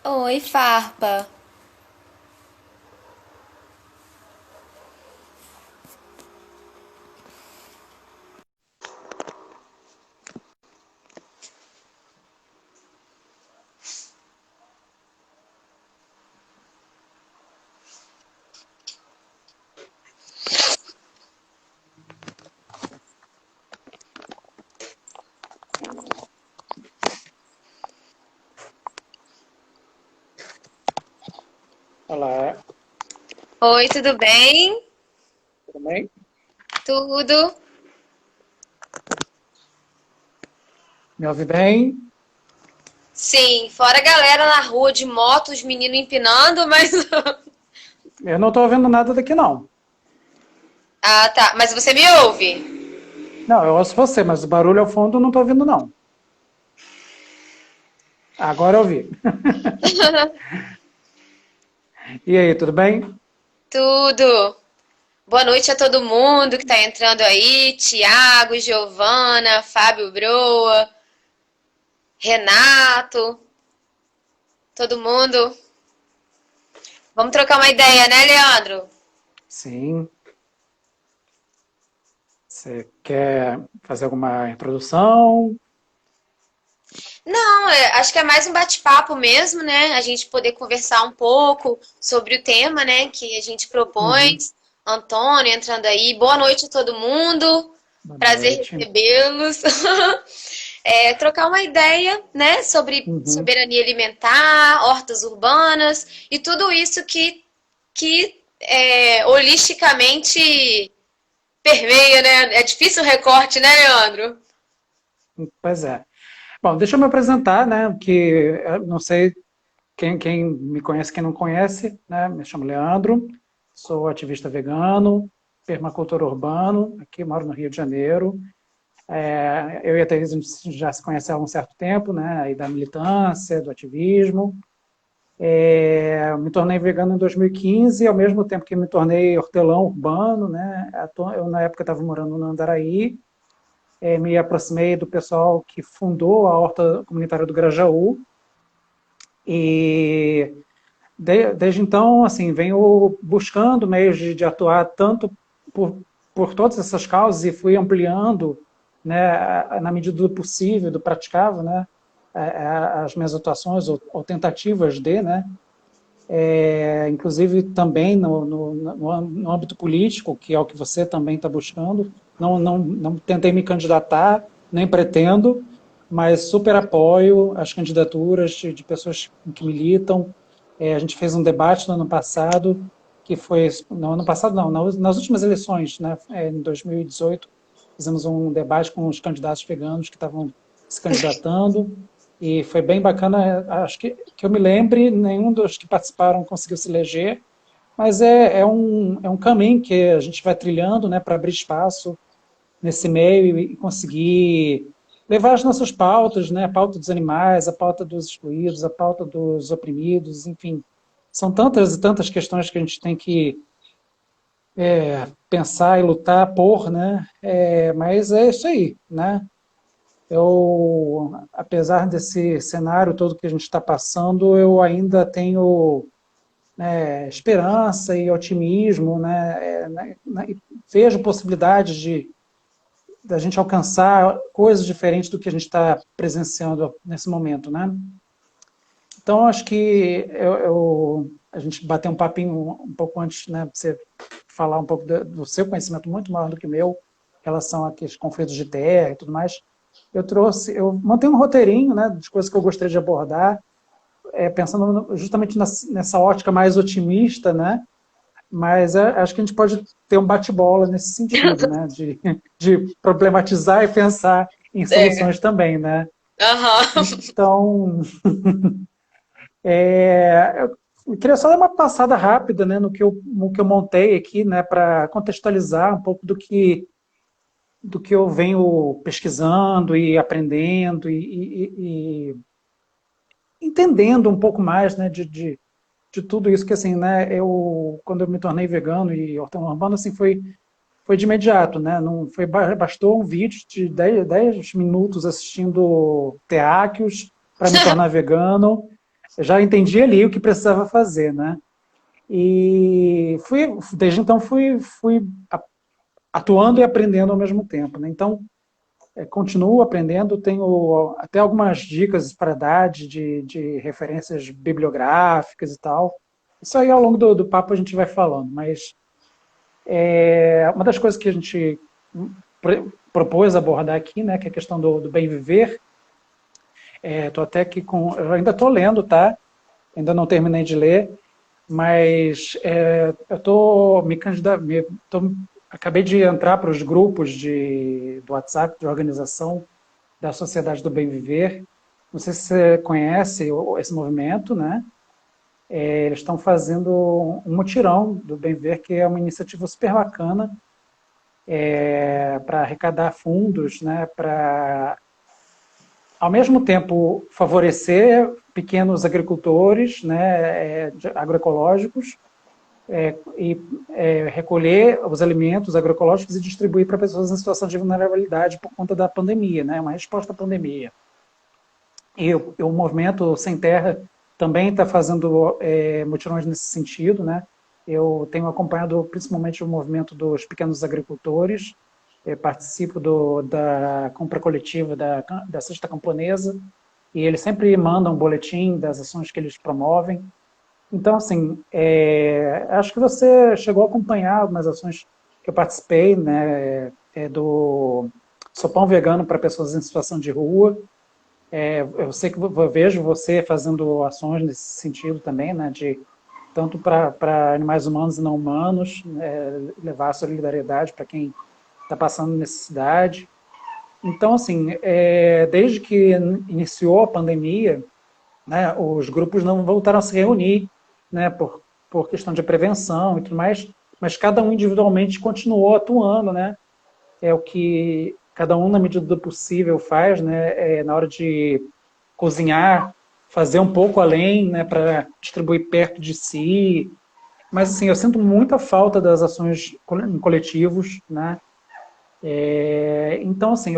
Oi, Farpa. Olá, Oi, tudo bem? tudo bem? Tudo. Me ouve bem? Sim, fora a galera na rua de moto, os meninos empinando, mas. Eu não estou ouvindo nada daqui, não. Ah, tá. Mas você me ouve? Não, eu ouço você, mas o barulho ao fundo eu não estou ouvindo, não. Agora eu ouvi. E aí, tudo bem? Tudo. Boa noite a todo mundo que tá entrando aí. Tiago, Giovana, Fábio Broa, Renato, todo mundo. Vamos trocar uma ideia, né, Leandro? Sim. Você quer fazer alguma introdução? Não, acho que é mais um bate-papo mesmo, né? A gente poder conversar um pouco sobre o tema, né, que a gente propõe. Uhum. Antônio entrando aí. Boa noite a todo mundo. Boa Prazer noite. recebê-los. Trocar uma ideia, né, sobre Uhum. soberania alimentar, hortas urbanas e tudo isso que holisticamente permeia, né? É difícil o recorte, né, Leandro? Pois é. Bom, deixa eu me apresentar, né? Que eu não sei quem me conhece, quem não conhece, né? Me chamo Leandro, sou ativista vegano, permacultor urbano, aqui moro no Rio de Janeiro. Eu e a Thaís já se conhecemos há um certo tempo, né? Aí da militância, do ativismo. Me tornei vegano em 2015, ao mesmo tempo que me tornei hortelão urbano, né? Eu na época estava morando no Andaraí, me aproximei do pessoal que fundou a horta comunitária do Grajaú e desde então, assim, venho buscando meios de atuar tanto por, por todas essas causas e fui ampliando, né, na medida do possível, do praticável, né, as minhas atuações ou tentativas de, né, inclusive também no âmbito político, que é o que você também está buscando. Não tentei me candidatar, nem pretendo, mas super apoio as candidaturas de pessoas que militam. A gente fez um debate no ano passado, que foi, no ano passado não, nas últimas eleições, né, em 2018, fizemos um debate com os candidatos veganos que estavam se candidatando, e foi bem bacana. Acho que eu me lembre, nenhum dos que participaram conseguiu se eleger, mas é um caminho que a gente vai trilhando, né, para abrir espaço nesse meio e conseguir levar as nossas pautas, né, a pauta dos animais, a pauta dos excluídos, a pauta dos oprimidos, enfim. São tantas e tantas questões que a gente tem que pensar e lutar por, né? Mas é isso aí, né? Apesar desse cenário todo que a gente está passando, eu ainda tenho esperança e otimismo, e vejo possibilidades de da gente alcançar coisas diferentes do que a gente está presenciando nesse momento, né? Então, acho que a gente bateu um papinho um pouco antes, né, você falar um pouco do seu conhecimento muito maior do que o meu, em relação àqueles conflitos de terra e tudo mais. Eu mantenho um roteirinho, né, de coisas que eu gostaria de abordar, pensando justamente nessa ótica mais otimista, né, mas acho que a gente pode ter um bate-bola nesse sentido, né, de problematizar e pensar em É. soluções também, né. Aham. Então, eu queria só dar uma passada rápida, né, no que eu montei aqui, né, para contextualizar um pouco do que eu venho pesquisando e aprendendo e entendendo um pouco mais, né, de tudo isso que, assim, né, quando eu me tornei vegano e hortelã urbano, assim, foi de imediato, né, não foi, bastou um vídeo de 10 minutos assistindo terráqueos para me tornar vegano. Eu já entendi ali o que precisava fazer, né? E desde então fui atuando e aprendendo ao mesmo tempo, né? Então, continuo aprendendo, tenho até algumas dicas para dar de referências bibliográficas e tal. Isso aí ao longo do papo a gente vai falando, mas uma das coisas que a gente propôs abordar aqui, né, que é a questão do bem viver. Tô até aqui eu ainda estou lendo, tá? Ainda não terminei de ler, mas eu estou acabei de entrar para os grupos do WhatsApp de organização da Sociedade do Bem Viver. Não sei se você conhece esse movimento, né? Eles estão fazendo um mutirão do Bem Viver, que é uma iniciativa super bacana para arrecadar fundos, né? Para, ao mesmo tempo, favorecer pequenos agricultores, né? Agroecológicos, e recolher os alimentos agroecológicos e distribuir para pessoas em situação de vulnerabilidade por conta da pandemia, né? Uma resposta à pandemia. E o movimento Sem Terra também está fazendo mutirões nesse sentido, né? Eu tenho acompanhado principalmente o movimento dos pequenos agricultores, participo da compra coletiva da cesta camponesa, e eles sempre mandam um boletim das ações que eles promovem. Então, assim, acho que você chegou a acompanhar algumas ações que eu participei, né, do Sopão Vegano para pessoas em situação de rua. Eu sei que eu vejo você fazendo ações nesse sentido também, né, tanto para animais humanos e não humanos, levar a solidariedade para quem está passando necessidade. Então, assim, desde que iniciou a pandemia, né, os grupos não voltaram a se reunir, né, por questão de prevenção e tudo mais, mas cada um individualmente continuou atuando, né, é o que cada um, na medida do possível, faz, né, na hora de cozinhar, fazer um pouco além, né, para distribuir perto de si. Mas, assim, eu sinto muita falta das ações em coletivos, né, então, assim,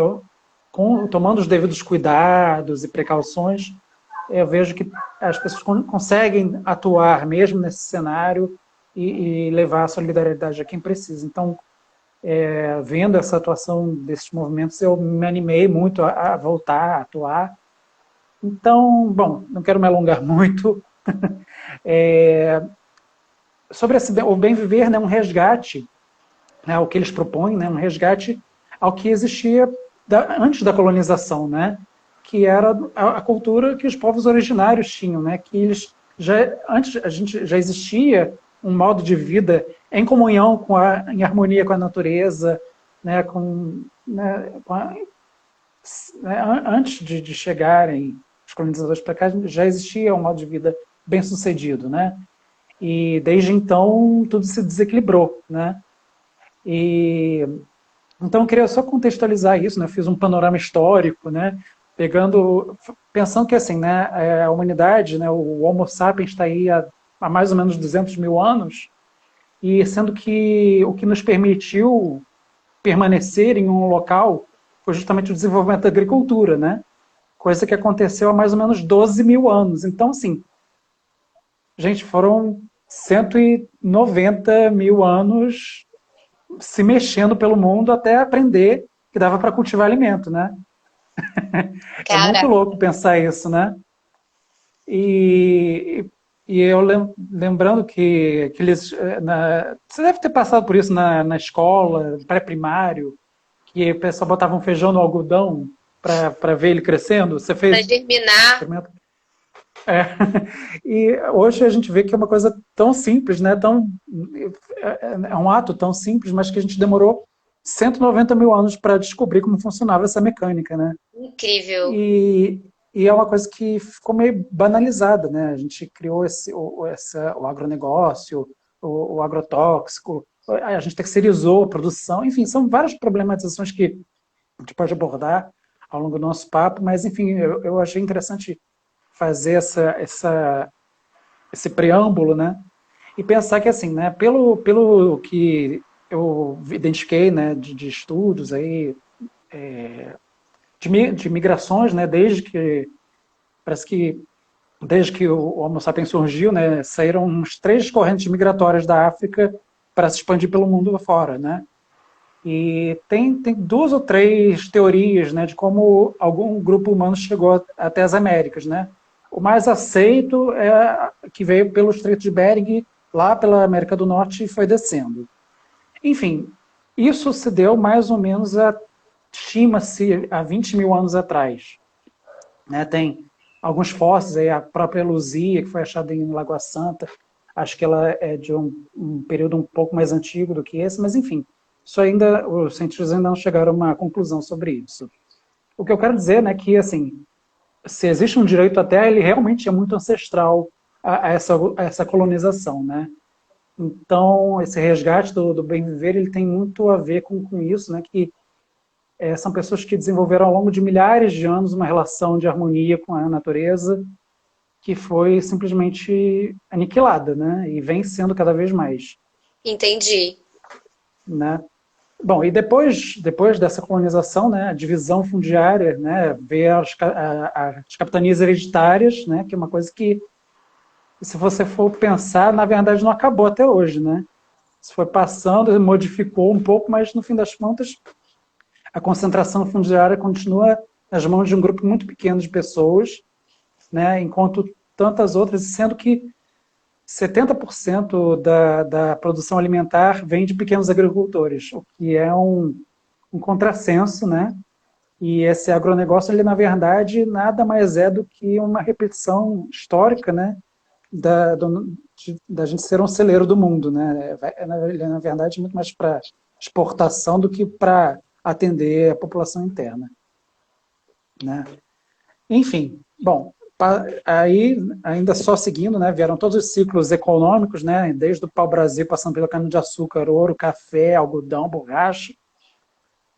tomando os devidos cuidados e precauções, eu vejo que as pessoas conseguem atuar mesmo nesse cenário e levar a solidariedade a quem precisa. Então, vendo essa atuação desses movimentos, eu me animei muito a voltar a atuar. Então, bom, não quero me alongar muito. Sobre o bem viver, né, um resgate, né, o que eles propõem, né, um resgate ao que existia antes da colonização, né, que era a cultura que os povos originários tinham, né, que eles antes a gente já existia um modo de vida em comunhão em harmonia com a natureza, né, antes de chegarem os colonizadores para cá, já existia um modo de vida bem sucedido, né, e desde então tudo se desequilibrou, né, e então eu queria só contextualizar isso, né, eu fiz um panorama histórico, né, pensando que assim, né, a humanidade, né, o Homo sapiens está aí há mais ou menos 200 mil anos, e sendo que o que nos permitiu permanecer em um local foi justamente o desenvolvimento da agricultura, né? Coisa que aconteceu há mais ou menos 12 mil anos. Então, assim, gente, foram 190 mil anos se mexendo pelo mundo até aprender que dava para cultivar alimento, né? É muito Cara, louco pensar isso, né? E eu lembrando que eles. Você deve ter passado por isso na escola, pré-primário, que o pessoal botava um feijão no algodão para ver ele crescendo. Você para fez germinar, experimento? É. E hoje a gente vê que é uma coisa tão simples, né? É um ato tão simples, mas que a gente demorou 190 mil anos para descobrir como funcionava essa mecânica, né? incrível. E, e é uma coisa que ficou meio banalizada, né? A gente criou o agronegócio, o agrotóxico, a gente terceirizou a produção, enfim, são várias problematizações que a gente pode abordar ao longo do nosso papo, mas, enfim, eu achei interessante fazer esse preâmbulo, né? E pensar que, assim, né, pelo que eu identifiquei, né, de estudos aí, de migrações, né, desde que Parece que desde que o Homo sapiens surgiu, né, saíram uns 3 correntes migratórias da África para se expandir pelo mundo afora, né? E tem 2 ou 3 teorias, né, de como algum grupo humano chegou até as Américas, né? O mais aceito é que veio pelo Estreito de Bering, lá pela América do Norte, e foi descendo. Enfim, isso se deu mais ou menos, estima-se, há 20 mil anos atrás. Né? Tem alguns fósseis, aí, a própria Luzia, que foi achada em Lagoa Santa, acho que ela é de um período um pouco mais antigo do que esse, mas enfim, isso ainda, os cientistas ainda não chegaram a uma conclusão sobre isso. O que eu quero dizer, né, que assim, se existe um direito à terra, ele realmente é muito ancestral a essa colonização, né? Então, esse resgate do bem viver, ele tem muito a ver com isso, né? Que são pessoas que desenvolveram ao longo de milhares de anos uma relação de harmonia com a natureza que foi simplesmente aniquilada, né? E vem sendo cada vez mais, Entendi. né? Bom, e depois dessa colonização, né, a divisão fundiária, né, veio as capitanias hereditárias, né, que é uma coisa que, se você for pensar, na verdade não acabou até hoje, né? Isso foi passando, modificou um pouco, mas no fim das contas, a concentração fundiária continua nas mãos de um grupo muito pequeno de pessoas, né, enquanto tantas outras, sendo que 70% da produção alimentar vem de pequenos agricultores, o que é um contrassenso, né? E esse agronegócio, ele, na verdade, nada mais é do que uma repetição histórica, né? Da gente ser um celeiro do mundo, né? Ele é, na verdade, muito mais para exportação do que para atender a população interna, né? Enfim, bom, aí, ainda só seguindo, né, vieram todos os ciclos econômicos, né, desde o pau-brasil, passando pelo cana-de-açúcar, ouro, café, algodão, borracha,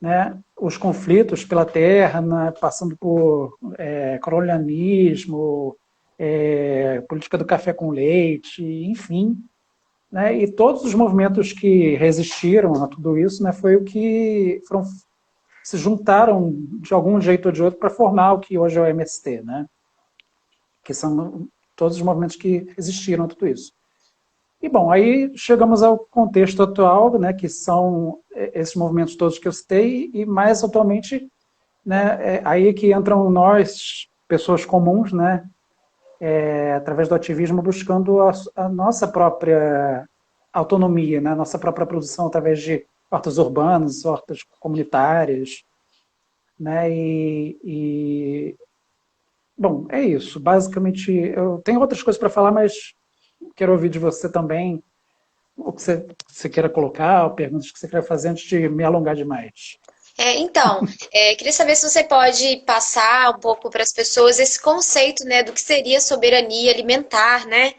né, os conflitos pela terra, né, passando por colonialismo, política do café com leite, enfim, né, e todos os movimentos que resistiram a tudo isso, né, foi o que se juntaram de algum jeito ou de outro para formar o que hoje é o MST, né? Que são todos os movimentos que resistiram a tudo isso. E, bom, aí chegamos ao contexto atual, né, que são esses movimentos todos que eu citei, e mais atualmente, né, aí que entram nós, pessoas comuns, né, através do ativismo, buscando a nossa própria autonomia, né, a nossa própria produção através de hortas urbanas, hortas comunitárias, né, bom, é isso. Basicamente, eu tenho outras coisas para falar, mas quero ouvir de você também o que você queira colocar, ou perguntas que você queira fazer antes de me alongar demais. Então, queria saber se você pode passar um pouco para as pessoas esse conceito, né, do que seria soberania alimentar, né?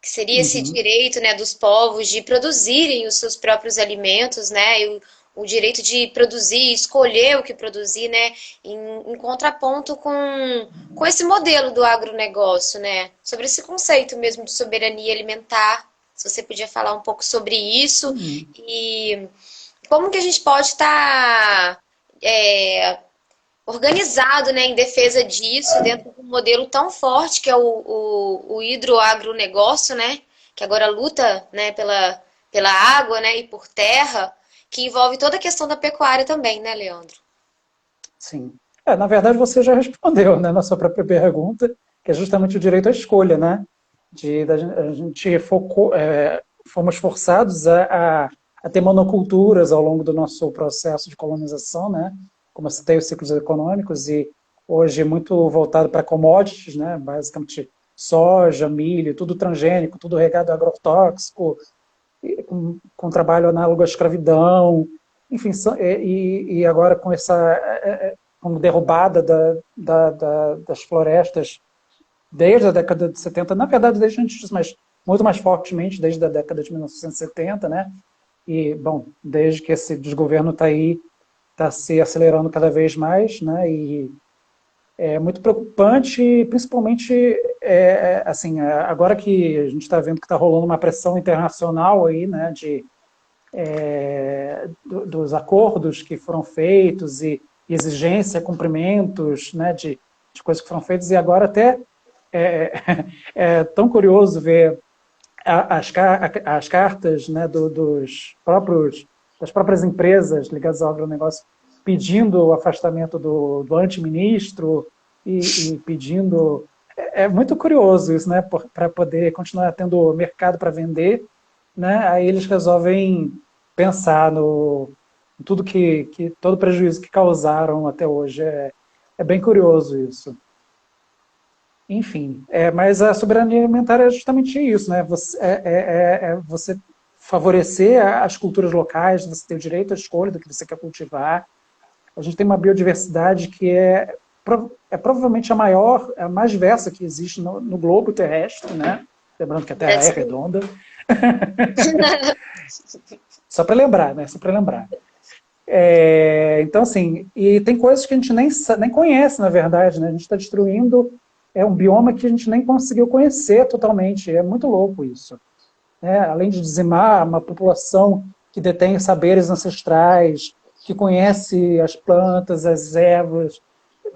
Que seria esse Uhum. direito, né, dos povos de produzirem os seus próprios alimentos, né, e o direito de produzir, escolher o que produzir, né, em contraponto com esse modelo do agronegócio, né, sobre esse conceito mesmo de soberania alimentar. Se você podia falar um pouco sobre isso Uhum. e como que a gente pode estar organizado, né, em defesa disso, dentro de um modelo tão forte que é o hidroagronegócio, né, que agora luta, né, pela água, né, e por terra, que envolve toda a questão da pecuária também, né, Leandro? Sim. Na verdade, você já respondeu, né, na sua própria pergunta, que é justamente o direito à escolha, né? A gente fomos forçados a ter monoculturas ao longo do nosso processo de colonização, né? Como eu citei, os ciclos econômicos, e hoje muito voltado para commodities, né? Basicamente soja, milho, tudo transgênico, tudo regado a agrotóxico, com trabalho análogo à escravidão, enfim, e agora com essa com derrubada das florestas desde a década de 70, na verdade desde antes disso, mas muito mais fortemente desde a década de 1970, né? E, bom, desde que esse desgoverno está aí, está se acelerando cada vez mais, né? E é muito preocupante, principalmente assim, agora que a gente está vendo que está rolando uma pressão internacional aí, né, dos acordos que foram feitos e exigência, cumprimentos, né, as coisas que foram feitas, e agora até é, é tão curioso ver as cartas, né, das próprias empresas ligadas ao agronegócio pedindo o afastamento do antiministro e pedindo... É muito curioso isso, né, para poder continuar tendo mercado para vender, né, aí eles resolvem pensar no tudo todo o prejuízo que causaram até hoje. É bem curioso isso. Enfim, mas a soberania alimentar é justamente isso, né? Você favorecer as culturas locais, você ter o direito à escolha do que você quer cultivar. A gente tem uma biodiversidade que é provavelmente a maior, a mais diversa que existe no globo terrestre, né? Lembrando que a Terra é redonda. Só para lembrar, né? Só para lembrar. Então, assim, e tem coisas que a gente nem conhece, na verdade, né? A gente está destruindo um bioma que a gente nem conseguiu conhecer totalmente. É muito louco isso. Além de dizimar uma população que detém saberes ancestrais, que conhece as plantas, as ervas,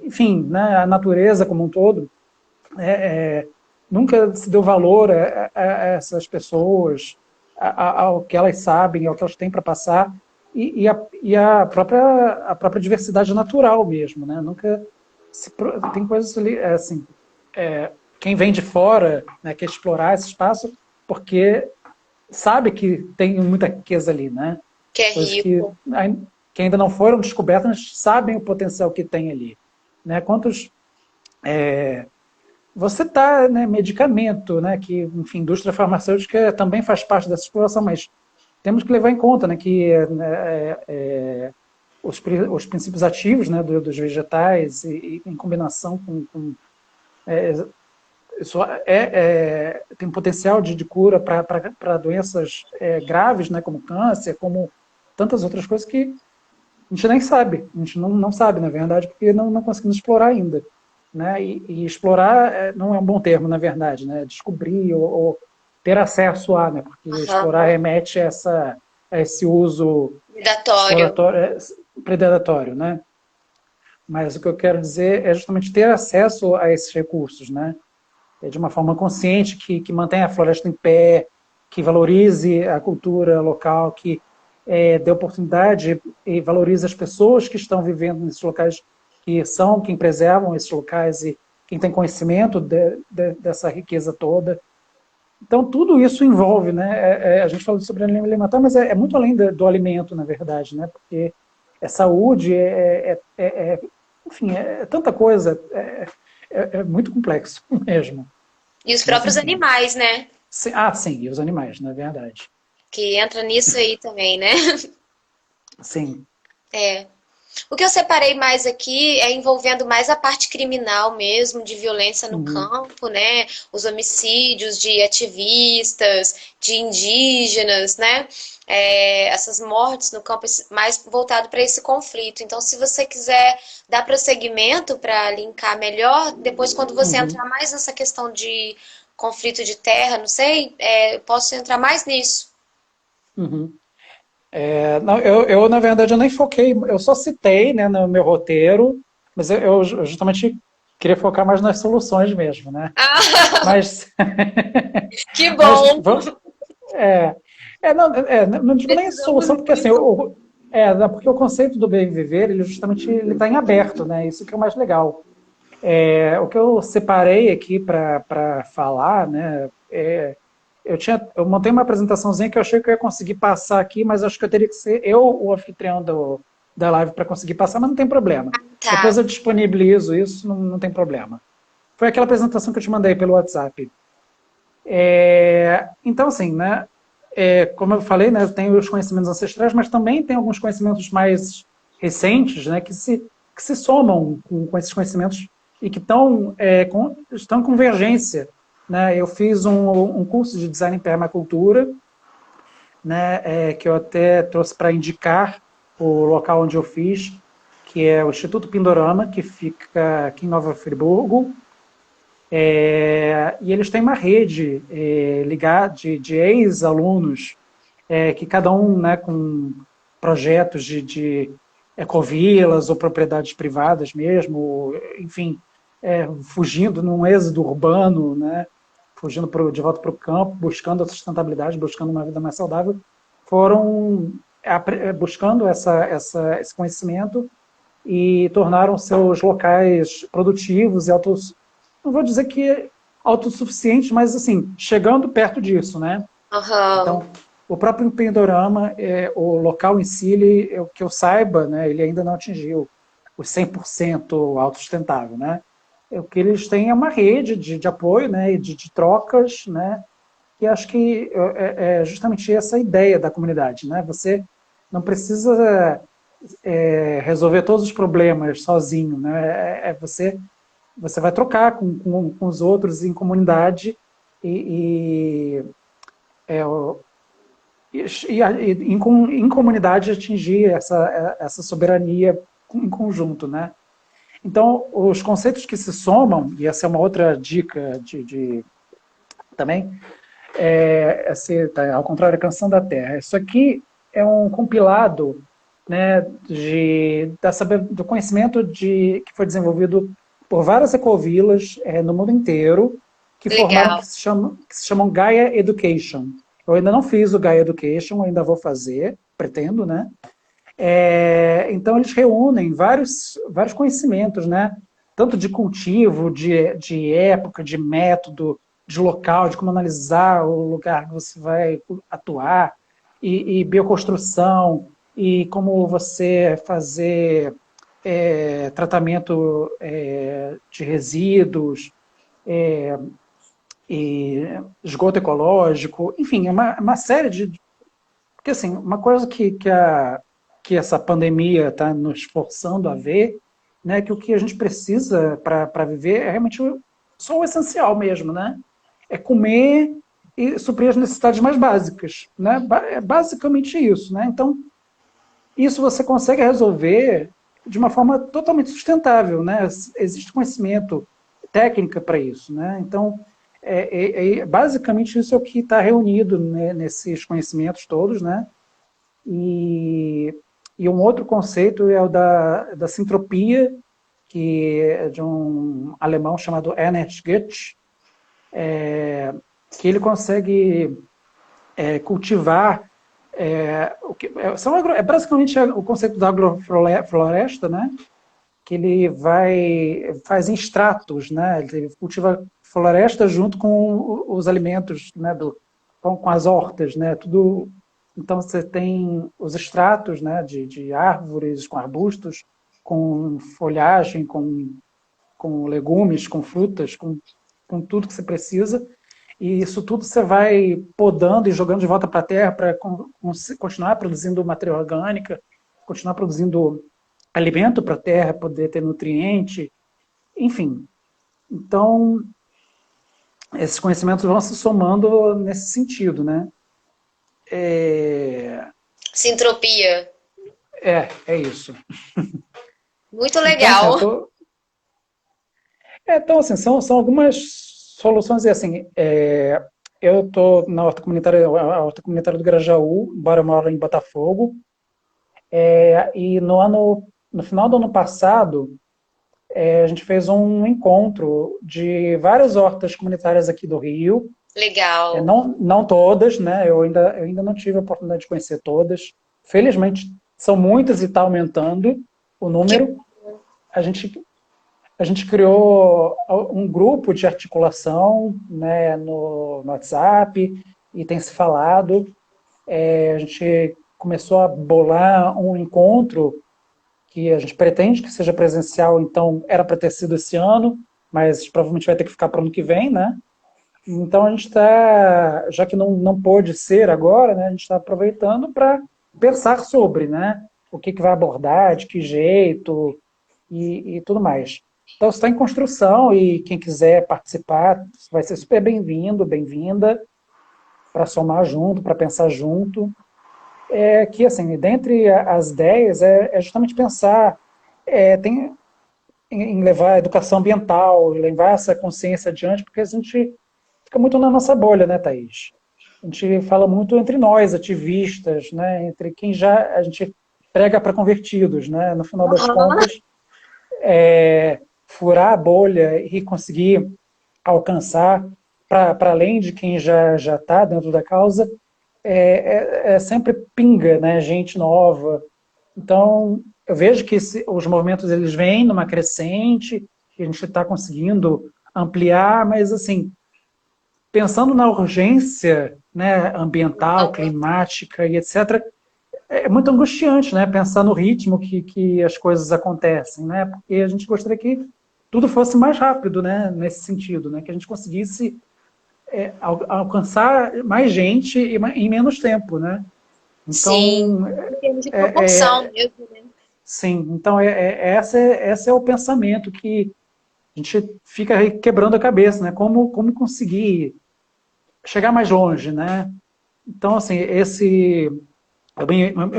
enfim, né, a natureza como um todo, nunca se deu valor a essas pessoas, ao que elas sabem, ao que elas têm para passar, e a própria diversidade natural mesmo. Né? Nunca tem coisas ali, assim, quem vem de fora, né, quer explorar esse espaço, porque sabe que tem muita riqueza ali, né? Que é Coisas rico. que ainda não foram descobertas, mas sabem o potencial que tem ali. Né? Quantos... você está, né, medicamento, né, que, enfim, indústria farmacêutica também faz parte dessa exploração, mas temos que levar em conta, né, que os princípios ativos, né, dos vegetais, em combinação com isso tem potencial de cura para doenças graves, né, como câncer, como tantas outras coisas que a gente nem sabe. A gente não sabe, na verdade, porque não conseguimos explorar ainda. Né? E explorar não é um bom termo, na verdade. Né? Descobrir ou ter acesso a, né? Porque explorar remete a esse uso exploratório, predatório. Né? Mas o que eu quero dizer é justamente ter acesso a esses recursos, né? De uma forma consciente, que mantenha a floresta em pé, que valorize a cultura local, que dê oportunidade e valorize as pessoas que estão vivendo nesses locais, que são quem preservam esses locais e quem tem conhecimento dessa riqueza toda. Então, tudo isso envolve, né? A gente fala sobre soberania alimentar, mas é muito além do alimento, na verdade, né? Porque é saúde, enfim, é tanta coisa, é muito complexo mesmo. E os próprios animais, né? Sim, sim, e os animais, na verdade. Que entra nisso aí também, né? Sim. O que eu separei mais aqui é envolvendo mais a parte criminal mesmo, de violência no campo, né? Os homicídios de ativistas, de indígenas, né? Essas mortes no campo, mais voltado para esse conflito. Então, se você quiser dar prosseguimento para linkar melhor, depois quando você entrar mais nessa questão de conflito de terra, não sei, eu posso entrar mais nisso. Não, na verdade, eu nem foquei, eu só citei, né, no meu roteiro, mas eu justamente queria focar mais nas soluções mesmo, né? Mas... Que bom! Não digo nem solução, porque assim, porque o conceito do bem viver, ele justamente está em aberto, né? Isso que é o mais legal. O que eu separei aqui para falar, né? Eu montei uma apresentaçãozinha que eu achei que eu ia conseguir passar aqui, mas acho que eu teria que ser eu o anfitrião da live para conseguir passar, mas não tem problema. Tá. Depois eu disponibilizo isso, não tem problema. Foi aquela apresentação que eu te mandei pelo WhatsApp. Então, assim, né? Como eu falei, né, tem os conhecimentos ancestrais, mas também tem alguns conhecimentos mais recentes, né, que se somam com esses conhecimentos e que estão em convergência. Né? Eu fiz um curso de design em permacultura, né, que eu até trouxe para indicar o local onde eu fiz, que é o Instituto Pindorama, que fica aqui em Nova Friburgo. E eles têm uma rede ligada de ex-alunos, que cada um, né, com projetos de ecovilas ou propriedades privadas mesmo, enfim, fugindo num êxodo urbano, né, fugindo de volta para o campo, buscando a sustentabilidade, buscando uma vida mais saudável, foram buscando esse conhecimento e tornaram seus locais produtivos e não vou dizer que autossuficientes, mas assim, chegando perto disso, né? Aham. Então, o próprio Pindorama, o local em si, ele, que eu saiba, né, ele ainda não atingiu os 100% autossustentável, né? O que eles têm é uma rede de apoio, né, e de trocas, né, e acho que é justamente essa ideia da comunidade, né? Você não precisa resolver todos os problemas sozinho, né? Você vai trocar com os outros em comunidade e, é, em comunidade atingir essa soberania em conjunto, né? Então, os conceitos que se somam, e essa é uma outra dica também, ao contrário, a Canção da Terra. Isso aqui é um compilado, né, do conhecimento que foi desenvolvido por várias ecovilas no mundo inteiro, que formaram Legal. que se chamam Gaia Education. Eu ainda não fiz o Gaia Education, ainda vou fazer, pretendo, né? Então eles reúnem vários conhecimentos, né? Tanto de cultivo, de época, de método, de local, de como analisar o lugar que você vai atuar, e bioconstrução, e como você fazer tratamento de resíduos, e esgoto ecológico, enfim, é uma série de... Porque, assim, uma coisa que essa pandemia está nos forçando a ver, né, que o que a gente precisa para viver é realmente só o essencial mesmo, né? É comer e suprir as necessidades mais básicas, né? É basicamente isso, né? Então, isso você consegue resolver de uma forma totalmente sustentável, né? Existe conhecimento, técnica para isso, né? Então, basicamente isso é o que está reunido, né, nesses conhecimentos todos, né? E, e um outro conceito é o da sintropia, que é de um alemão chamado Ernst Goethe, que ele consegue cultivar basicamente o conceito da agrofloresta, né? Que ele faz em estratos, né? Ele cultiva floresta junto com os alimentos, né? Com as hortas, né? Tudo. Então você tem os estratos, né? De árvores, com arbustos, com folhagem, com legumes, com frutas, com tudo que você precisa. E isso tudo você vai podando e jogando de volta para a terra para continuar produzindo matéria orgânica, continuar produzindo alimento para a terra, poder ter nutriente, enfim. Então, esses conhecimentos vão se somando nesse sentido, né? Sintropia. É isso. Muito Então, assim, legal. assim, são algumas soluções, e assim, eu estou na horta comunitária do Grajaú, embora eu moro em Botafogo, e no final do ano passado, a gente fez um encontro de várias hortas comunitárias aqui do Rio, Legal. não todas, né? Eu ainda não tive a oportunidade de conhecer todas. Felizmente, são muitas e está aumentando o Que número. A gente, a gente criou um grupo de articulação, né, no WhatsApp e tem se falado. A gente começou a bolar um encontro que a gente pretende que seja presencial, então era para ter sido esse ano, mas provavelmente vai ter que ficar para o ano que vem, né? Então a gente está, já que não pôde ser agora, né, a gente está aproveitando para pensar sobre, né, o que vai abordar, de que jeito e tudo mais. Então está em construção e quem quiser participar vai ser super bem-vindo, bem-vinda, para somar junto, para pensar junto. Que, assim, dentre as ideias é justamente pensar em levar a educação ambiental, levar essa consciência adiante, porque a gente fica muito na nossa bolha, né, Thaís? A gente fala muito entre nós, ativistas, né, entre quem já a gente prega para convertidos, né? No final das Aham. contas, furar a bolha e conseguir alcançar para além de quem já está dentro da causa, sempre pinga, né, gente nova. Então, eu vejo que os movimentos eles vêm numa crescente, que a gente está conseguindo ampliar, mas assim, pensando na urgência, né, ambiental, climática e etc., é muito angustiante, né, pensar no ritmo que as coisas acontecem, né, porque a gente gostaria que tudo fosse mais rápido, né, nesse sentido, né, que a gente conseguisse alcançar mais gente em menos tempo, né. Sim, Então, em termos de proporção mesmo, né? sim, então esse é o pensamento que a gente fica aí quebrando a cabeça, né? Como conseguir chegar mais longe, né? Então, assim, eu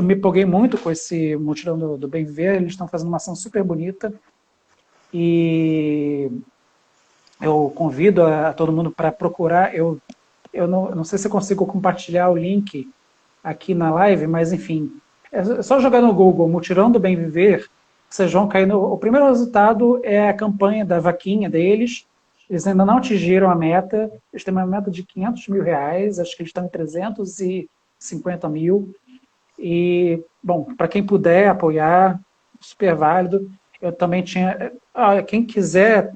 me empolguei muito com esse mutirão do Bem Viver, eles estão fazendo uma ação super bonita e eu convido a todo mundo para procurar. Eu não sei se eu consigo compartilhar o link aqui na live, mas enfim, é só jogar no Google Mutirão do Bem Viver, vocês vão cair no... O primeiro resultado é a campanha da vaquinha deles, eles ainda não atingiram a meta, eles têm uma meta de R$ 500 mil, acho que eles estão em 350 mil, e, bom, para quem puder apoiar, super válido. Eu também tinha... quem quiser,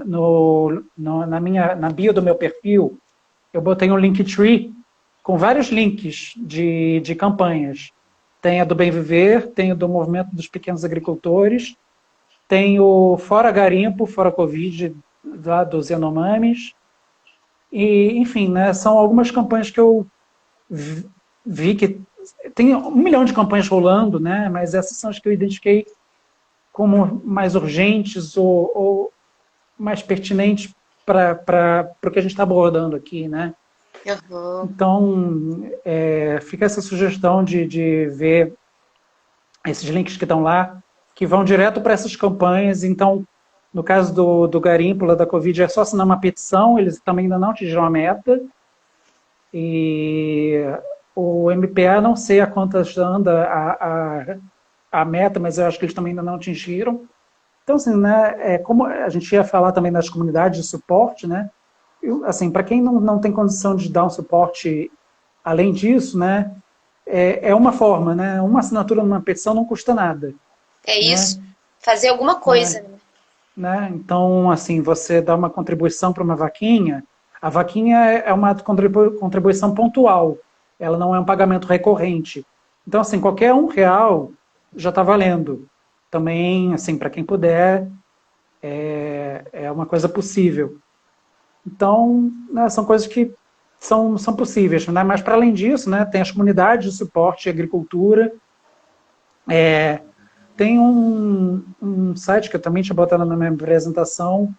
na bio do meu perfil, eu botei um Linktree com vários links de campanhas. Tem a do Bem Viver, tem o do Movimento dos Pequenos Agricultores, tem o Fora Garimpo, Fora Covid, lá dos Yanomamis. E, enfim, né, são algumas campanhas que eu vi que tem 1 milhão de campanhas rolando, né, mas essas são as que eu identifiquei como mais urgentes ou mais pertinentes para o que a gente está abordando aqui, né? Uhum. Então, fica essa sugestão de ver esses links que estão lá, que vão direto para essas campanhas. Então, no caso do garimpo lá da Covid, é só assinar uma petição, eles também ainda não atingiram a meta. E o MPA, não sei a quantas anda a meta, mas eu acho que eles também ainda não atingiram. Então, assim, né, como a gente ia falar também das comunidades de suporte, né? Assim, para quem não tem condição de dar um suporte além disso, né, é uma forma, né? Uma assinatura numa petição não custa nada, É né? isso. Fazer alguma coisa, né? Então, assim, você dá uma contribuição para uma vaquinha, a vaquinha é uma contribuição pontual, ela não é um pagamento recorrente. Então, assim, qualquer R$ 1 já está valendo. Também, assim, para quem puder, é uma coisa possível. Então, né, são coisas que são possíveis, né? Mas, para além disso, né, tem as comunidades de suporte à agricultura. Tem um site que eu também tinha botado na minha apresentação,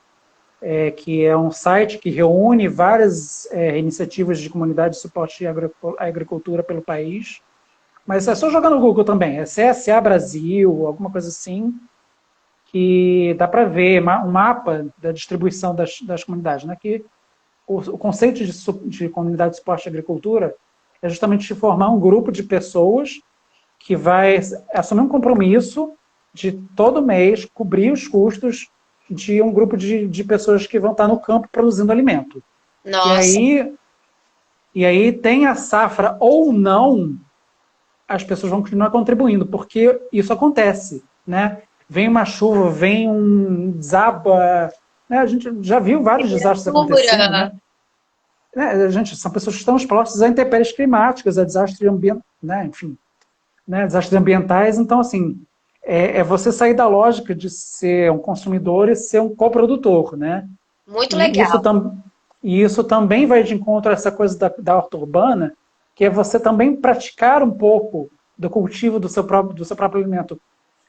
que é um site que reúne várias iniciativas de comunidade de suporte à agricultura pelo país. Mas é só jogar no Google também, é CSA Brasil, alguma coisa assim, que dá para ver um mapa da distribuição das comunidades, né? Que o conceito de comunidade de suporte à agricultura é justamente formar um grupo de pessoas que vai assumir um compromisso de todo mês cobrir os custos de um grupo de pessoas que vão estar no campo produzindo alimento. Nossa, E aí tem a safra ou não, as pessoas vão continuar contribuindo, porque isso acontece, né? Vem uma chuva, vem um desaba, né? A gente já viu vários desastres acontecendo, temperatura. né? São pessoas que estão expostas a intempéries climáticas, a desastres ambientais, né? Enfim, né? Desastres ambientais. Então, assim, você sair da lógica de ser um consumidor e ser um coprodutor, né? Muito E legal. isso também vai de encontro a essa coisa da horta urbana, que é você também praticar um pouco do cultivo do seu próprio alimento.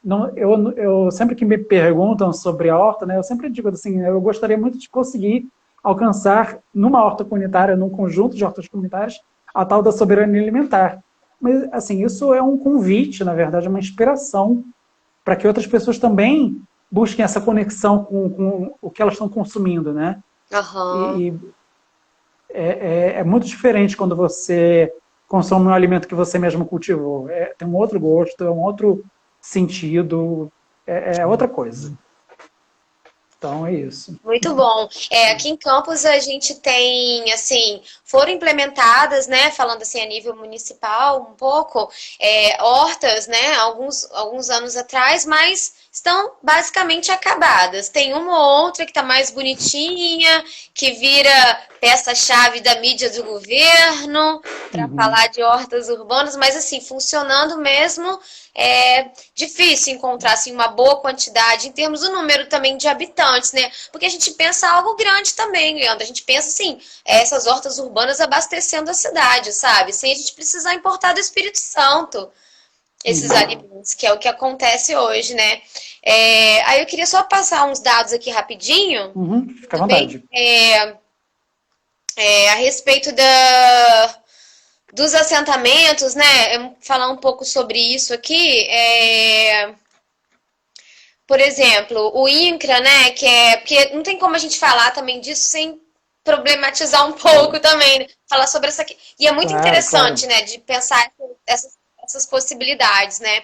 Não, eu sempre que me perguntam sobre a horta, né, eu sempre digo assim, eu gostaria muito de conseguir alcançar numa horta comunitária, num conjunto de hortas comunitárias, a tal da soberania alimentar. Mas, assim, isso é um convite, na verdade, é uma inspiração para que outras pessoas também busquem essa conexão com o que elas estão consumindo, né? Aham. E é muito diferente quando você consome um alimento que você mesmo cultivou. Tem um outro gosto, é um outro sentido, é outra coisa. Então é isso. Muito bom. Aqui em Campos a gente tem, assim, foram implementadas, né, falando assim a nível municipal um pouco, hortas, né, alguns anos atrás, mas estão basicamente acabadas. Tem uma ou outra que está mais bonitinha, que vira peça-chave da mídia do governo, para falar de hortas urbanas, mas assim, funcionando mesmo, é difícil encontrar assim, uma boa quantidade em termos do número também de habitantes, né? Porque a gente pensa algo grande também, Leandro. A gente pensa assim, essas hortas urbanas abastecendo a cidade, sabe? Sem a gente precisar importar do Espírito Santo esses alimentos, que é o que acontece hoje, né? Aí eu queria só passar uns dados aqui rapidinho. Fica à vontade. A respeito dos assentamentos, né? Falar um pouco sobre isso aqui. Por exemplo, o INCRA, né? Porque não tem como a gente falar também disso sem problematizar um pouco também, né? Falar sobre essa aqui. E é muito interessante, né? De pensar essas possibilidades, né?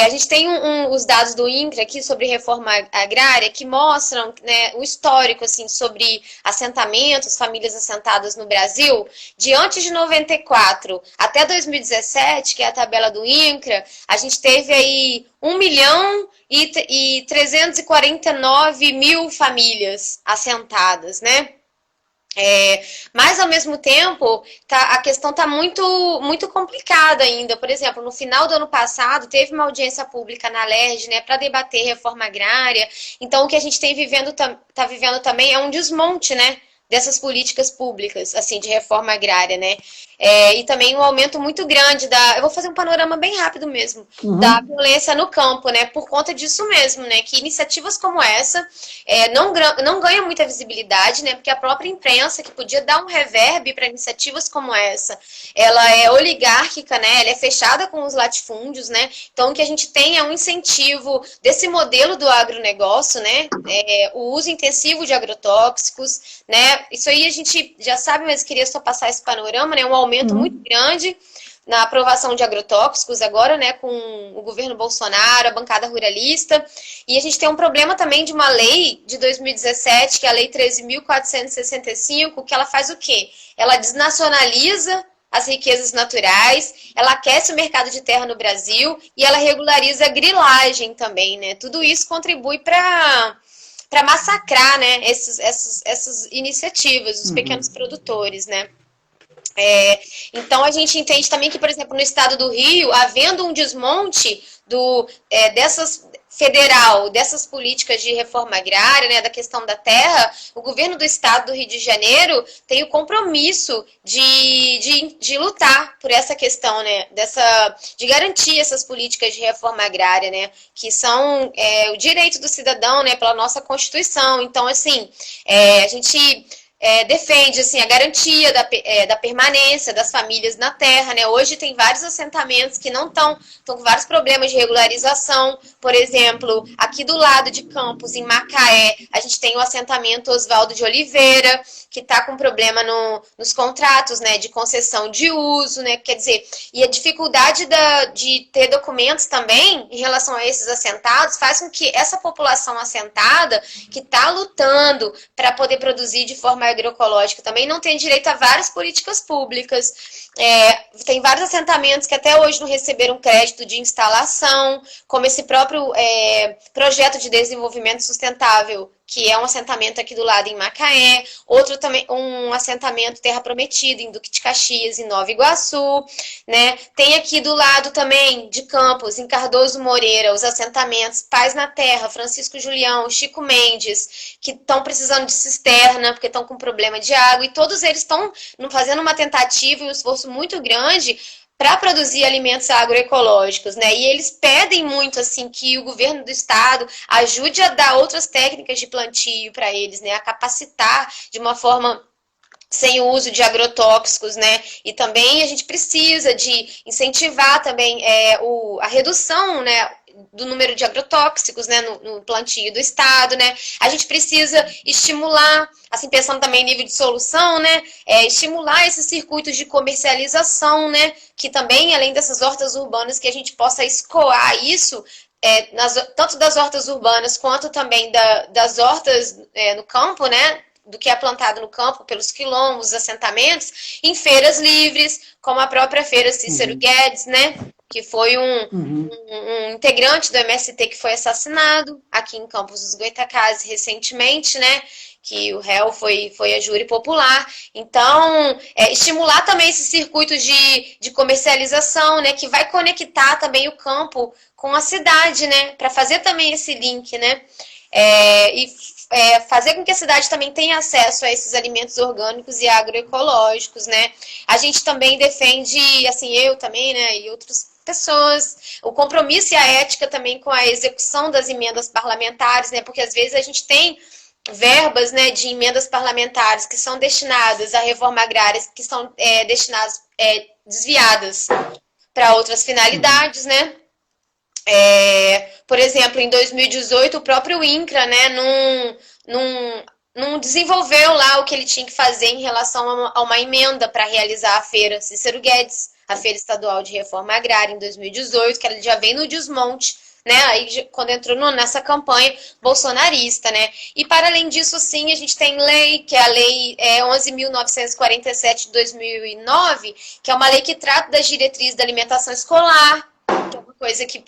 A gente tem os dados do INCRA aqui sobre reforma agrária que mostram, né, o histórico assim, sobre assentamentos, famílias assentadas no Brasil. De antes de 94 até 2017, que é a tabela do INCRA, a gente teve aí 1.349.000 famílias assentadas, né? Mas ao mesmo tempo a questão está muito, muito complicada ainda. Por exemplo, no final do ano passado teve uma audiência pública na LERJ, né, para debater reforma agrária. Então o que a gente está vivendo também é um desmonte, né, dessas políticas públicas, assim, de reforma agrária, né? E também um aumento muito grande eu vou fazer um panorama bem rápido mesmo, da violência no campo, né? Por conta disso mesmo, né? Que iniciativas como essa não ganham muita visibilidade, né? Porque a própria imprensa, que podia dar um reverb para iniciativas como essa, ela é oligárquica, né? Ela é fechada com os latifúndios, né? Então, o que a gente tem é um incentivo desse modelo do agronegócio, né? O uso intensivo de agrotóxicos, né? Isso aí a gente já sabe, mas queria só passar esse panorama, né? Um aumento muito grande na aprovação de agrotóxicos agora, né, com o governo Bolsonaro, a bancada ruralista. E a gente tem um problema também de uma lei de 2017, que é a Lei 13.465, que ela faz o quê? Ela desnacionaliza as riquezas naturais, ela aquece o mercado de terra no Brasil e ela regulariza a grilagem também, né? Tudo isso contribui para massacrar, né, essas iniciativas dos pequenos produtores, né? Então a gente entende também que, por exemplo, no estado do Rio, havendo um desmonte dessas políticas de reforma agrária, né, da questão da terra, o governo do estado do Rio de Janeiro tem o compromisso de lutar por essa questão, né, de garantir essas políticas de reforma agrária, né, que são o direito do cidadão, né, pela nossa Constituição. Então, assim, a gente defende assim, a garantia da permanência das famílias na terra, né? Hoje tem vários assentamentos que não estão com vários problemas de regularização. Por exemplo, aqui do lado de Campos, em Macaé, a gente tem o assentamento Oswaldo de Oliveira, que está com problema nos contratos, né, de concessão de uso, né? Quer dizer, e a dificuldade de ter documentos também em relação a esses assentados faz com que essa população assentada, que está lutando para poder produzir de forma agroecológica, também não tem direito a várias políticas públicas. Tem vários assentamentos que até hoje não receberam crédito de instalação, como esse próprio projeto de desenvolvimento sustentável, que é um assentamento aqui do lado em Macaé, outro também, um assentamento Terra Prometida em Duque de Caxias, em Nova Iguaçu, né? Tem aqui do lado também de Campos, em Cardoso Moreira, os assentamentos Paz na Terra, Francisco Julião, Chico Mendes, que estão precisando de cisterna, porque estão com problema de água, e todos eles estão fazendo uma tentativa e um esforço muito grande para produzir alimentos agroecológicos, né? E eles pedem muito assim que o governo do estado ajude a dar outras técnicas de plantio para eles, né? A capacitar de uma forma sem o uso de agrotóxicos, né? E também a gente precisa de incentivar também a redução, né, do número de agrotóxicos, né, no plantio do estado, né? A gente precisa estimular, assim, pensando também em nível de solução, né, estimular esses circuitos de comercialização, né, que também, além dessas hortas urbanas, que a gente possa escoar isso tanto das hortas urbanas quanto também das hortas no campo, né? Do que é plantado no campo pelos quilombos, assentamentos, em feiras livres, como a própria Feira Cícero Guedes, né? Que foi um integrante do MST que foi assassinado aqui em Campos dos Goytacazes recentemente, né? Que o réu foi a júri popular. Então, estimular também esse circuito de comercialização, né? Que vai conectar também o campo com a cidade, né? Para fazer também esse link, né? Fazer com que a cidade também tenha acesso a esses alimentos orgânicos e agroecológicos, né? A gente também defende, assim, eu também, né? E outras pessoas, o compromisso e a ética também com a execução das emendas parlamentares, né? Porque às vezes a gente tem verbas, né, de emendas parlamentares que são destinadas à reforma agrária, que são destinadas, desviadas para outras finalidades, né? Por exemplo, em 2018, o próprio INCRA, né, não desenvolveu lá o que ele tinha que fazer em relação a uma emenda para realizar a feira Cícero Guedes, a Feira Estadual de Reforma Agrária, em 2018, que ela já vem no desmonte, né? Aí, quando entrou nessa campanha bolsonarista, né? E, para além disso, sim, a gente tem lei, que é a Lei 11.947 de 2009, que é uma lei que trata das diretrizes da alimentação escolar, que é uma coisa que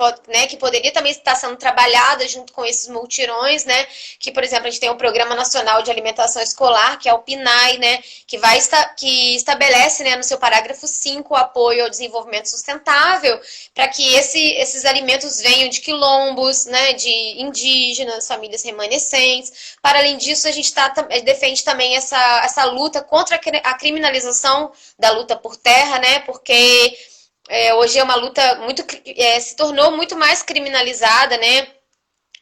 poderia também estar sendo trabalhada junto com esses multirões, né? Que, por exemplo, a gente tem o Programa Nacional de Alimentação Escolar, que é o PNAE, né? Que estabelece, né, no seu parágrafo 5 o apoio ao desenvolvimento sustentável para que esses alimentos venham de quilombos, né? De indígenas, famílias remanescentes. Para além disso, a gente defende também essa luta contra a criminalização da luta por terra, né? Porque hoje é uma luta se tornou muito mais criminalizada, né?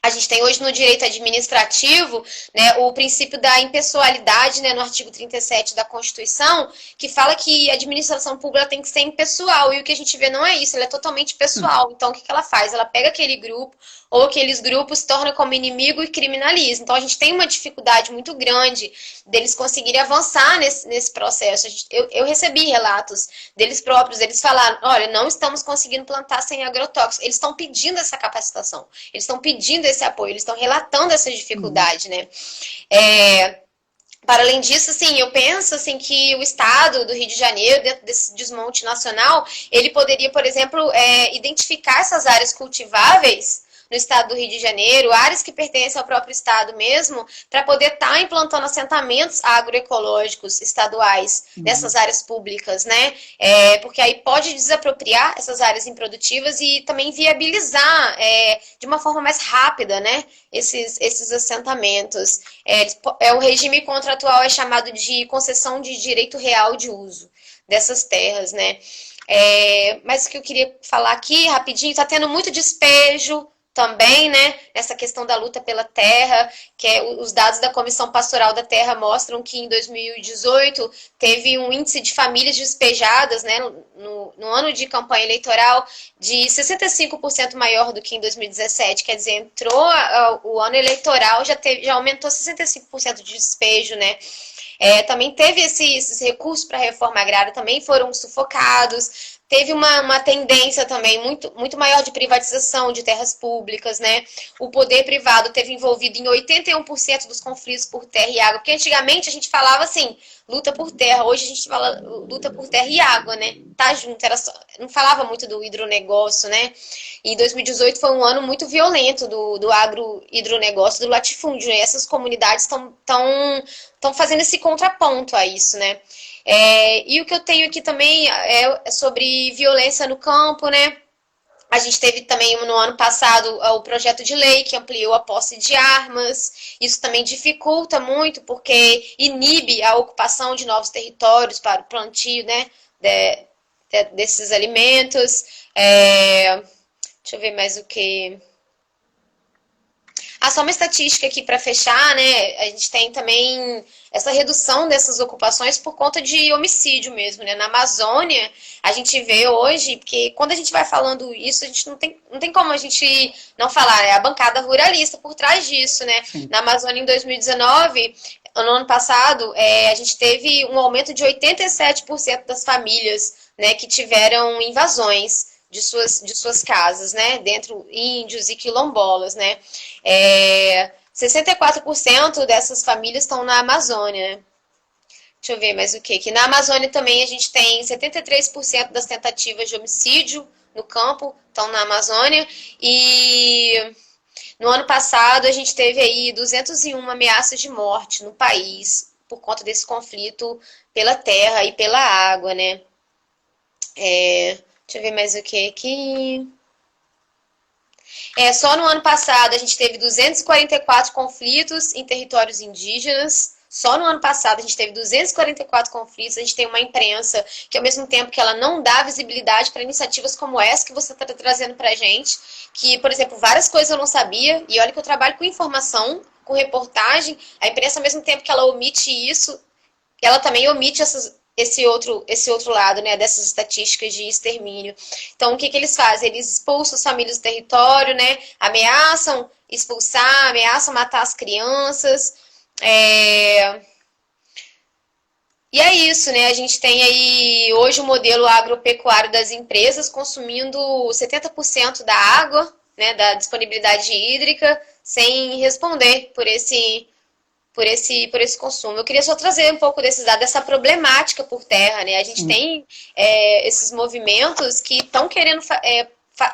A gente tem hoje no direito administrativo, né, o princípio da impessoalidade, né, no artigo 37 da Constituição, que fala que a administração pública tem que ser impessoal, e o que a gente vê não é isso, ela é totalmente pessoal. Então, o que ela faz? Ela pega aquele grupo, ou aqueles grupos, torna como inimigo e criminaliza. Então, a gente tem uma dificuldade muito grande deles conseguirem avançar nesse processo. Eu recebi relatos deles próprios, eles falaram, olha, não estamos conseguindo plantar sem agrotóxicos. Eles estão pedindo essa capacitação, eles estão pedindo esse apoio, eles estão relatando essa dificuldade, né? Para além disso, assim, eu penso assim, que o Estado do Rio de Janeiro, dentro desse desmonte nacional, ele poderia, por exemplo, identificar essas áreas cultiváveis no estado do Rio de Janeiro, áreas que pertencem ao próprio estado mesmo, para poder estar implantando assentamentos agroecológicos estaduais nessas áreas públicas, né? Porque aí pode desapropriar essas áreas improdutivas e também viabilizar de uma forma mais rápida, né? Esses assentamentos. O regime contratual é chamado de concessão de direito real de uso dessas terras, né? Mas o que eu queria falar aqui, rapidinho, está tendo muito despejo também, né, nessa questão da luta pela terra, que os dados da Comissão Pastoral da Terra mostram que em 2018 teve um índice de famílias despejadas, né, no ano de campanha eleitoral de 65% maior do que em 2017, quer dizer, entrou o ano eleitoral, já aumentou 65% de despejo, né. Também teve esses recursos para a reforma agrária, também foram sufocados. Teve uma tendência também muito maior de privatização de terras públicas, né? O poder privado teve envolvido em 81% dos conflitos por terra e água, porque antigamente a gente falava assim, luta por terra, hoje a gente fala luta por terra e água, né? Tá junto, não falava muito do hidronegócio, né? E 2018 foi um ano muito violento do agro-hidronegócio, do latifúndio, né? Essas comunidades estão fazendo esse contraponto a isso, né? E o que eu tenho aqui também é sobre violência no campo, né? A gente teve também no ano passado o projeto de lei que ampliou a posse de armas. Isso também dificulta muito porque inibe a ocupação de novos territórios para o plantio, né, desses alimentos. Deixa eu ver mais o que... só uma estatística aqui para fechar, né? A gente tem também essa redução dessas ocupações por conta de homicídio mesmo, né? Na Amazônia, a gente vê hoje, porque quando a gente vai falando isso, a gente não tem como a gente não falar, né? A bancada ruralista por trás disso, né? Sim. Na Amazônia, em 2019, no ano passado, a gente teve um aumento de 87% das famílias, né, que tiveram invasões de suas casas, né? Dentro, índios e quilombolas, né? 64% dessas famílias estão na Amazônia, né? Deixa eu ver mais o que. Que na Amazônia também a gente tem 73% das tentativas de homicídio no campo estão na Amazônia. E no ano passado a gente teve aí 201 ameaças de morte no país por conta desse conflito pela terra e pela água, né? Deixa eu ver mais o que aqui. Só no ano passado a gente teve 244 conflitos em territórios indígenas. Só no ano passado a gente teve 244 conflitos. A gente tem uma imprensa que, ao mesmo tempo que ela não dá visibilidade para iniciativas como essa que você está trazendo para a gente, que, por exemplo, várias coisas eu não sabia, e olha que eu trabalho com informação, com reportagem, a imprensa, ao mesmo tempo que ela omite isso, ela também omite esse outro lado, né, dessas estatísticas de extermínio. Então, o que eles fazem? Eles expulsam as famílias do território, né, ameaçam expulsar, ameaçam matar as crianças. E é isso, né? A gente tem aí hoje o modelo agropecuário das empresas consumindo 70% da água, né, da disponibilidade hídrica, sem responder por esse consumo. Eu queria só trazer um pouco desses dados, dessa problemática por terra, né? A gente tem esses movimentos que estão querendo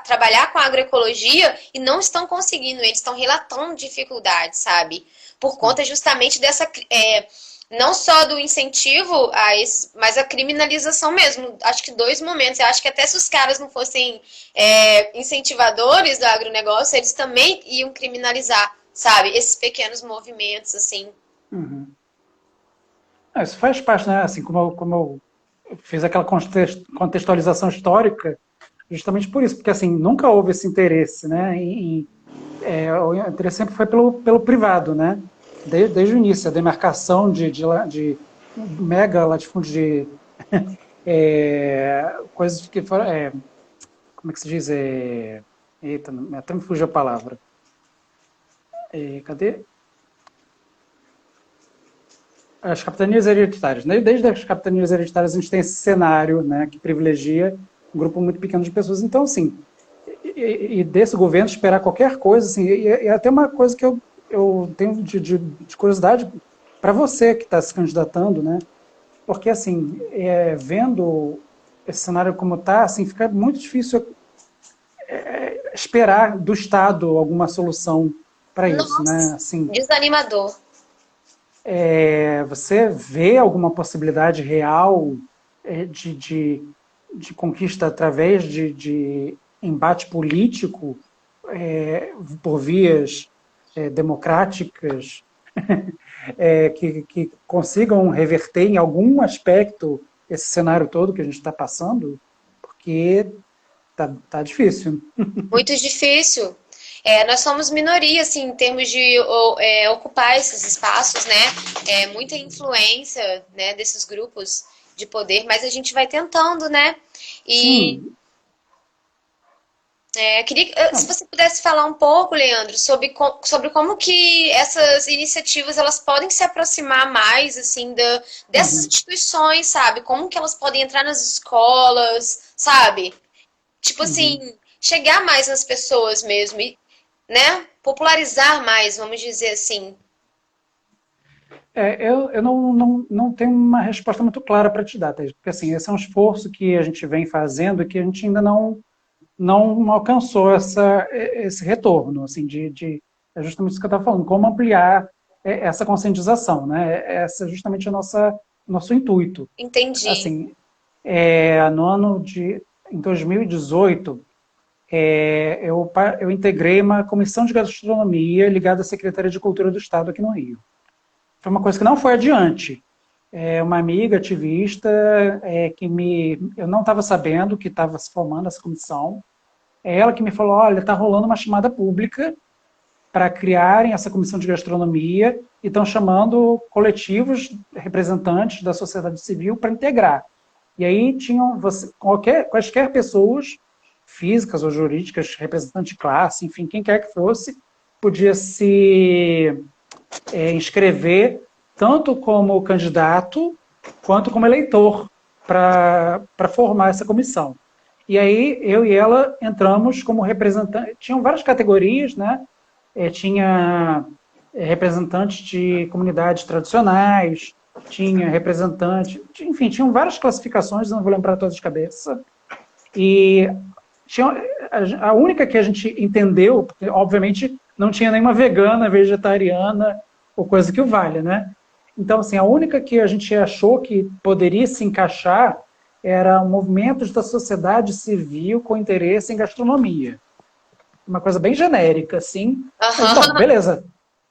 trabalhar com a agroecologia e não estão conseguindo, eles estão relatando dificuldades, sabe? Por conta justamente dessa... não só do incentivo a esse, mas a criminalização mesmo. Acho que 2 momentos. Eu acho que até se os caras não fossem incentivadores do agronegócio, eles também iam criminalizar, sabe? Esses pequenos movimentos, assim. Uhum. Isso faz parte, né? Assim, como eu fiz aquela contextualização histórica, justamente por isso, porque assim, nunca houve esse interesse, né? O interesse sempre foi pelo privado, né? Desde o início, a demarcação de mega latifúndio de coisas que foram... como é que se diz? Eita, até me fugiu a palavra. Cadê? As capitanias hereditárias. Desde as capitanias hereditárias a gente tem esse cenário, né, que privilegia um grupo muito pequeno de pessoas. Então, assim, e desse governo esperar qualquer coisa, assim, e até uma coisa que eu tenho de curiosidade para você que está se candidatando, né? Porque, assim, vendo esse cenário como está, assim, fica muito difícil esperar do Estado alguma solução para isso, né? Assim, desanimador. Você vê alguma possibilidade real de conquista através de embate político por vias democráticas que consigam reverter em algum aspecto esse cenário todo que a gente está passando? Porque tá difícil. Muito difícil. Nós somos minoria, assim, em termos de ocupar esses espaços, né? Muita influência, né, desses grupos de poder, mas a gente vai tentando, né? E Sim. queria se você pudesse falar um pouco, Leandro, sobre como que essas iniciativas elas podem se aproximar mais, assim, dessas instituições, sabe? Como que elas podem entrar nas escolas, sabe? Tipo assim, chegar mais nas pessoas mesmo, né? Popularizar mais, vamos dizer assim. Eu não tenho uma resposta muito clara para te dar, Thaís, porque assim, esse é um esforço que a gente vem fazendo e que a gente ainda não alcançou esse retorno, assim, é justamente isso que eu estava falando, como ampliar essa conscientização, né? Essa é justamente nosso intuito. Entendi. Assim, em 2018, eu integrei uma comissão de gastronomia ligada à Secretaria de Cultura do Estado aqui no Rio. Foi uma coisa que não foi adiante. Uma amiga ativista eu não estava sabendo que estava se formando essa comissão. É ela que me falou, olha, está rolando uma chamada pública para criarem essa comissão de gastronomia e estão chamando coletivos, representantes da sociedade civil para integrar. E aí tinham quaisquer pessoas, físicas ou jurídicas, representantes de classe, enfim, quem quer que fosse, podia se inscrever tanto como candidato quanto como eleitor para formar essa comissão. E aí eu e ela entramos como representante. Tinham várias categorias, né? Tinha representantes de comunidades tradicionais, tinha representante, enfim, tinham várias classificações, não vou lembrar todas de cabeça. E tinha, a única que a gente entendeu, porque obviamente não tinha nenhuma vegana, vegetariana ou coisa que o valha, né? Então, assim, a única que a gente achou que poderia se encaixar era movimentos da sociedade civil com interesse em gastronomia. Uma coisa bem genérica, assim. Mas, bom, Aham. beleza.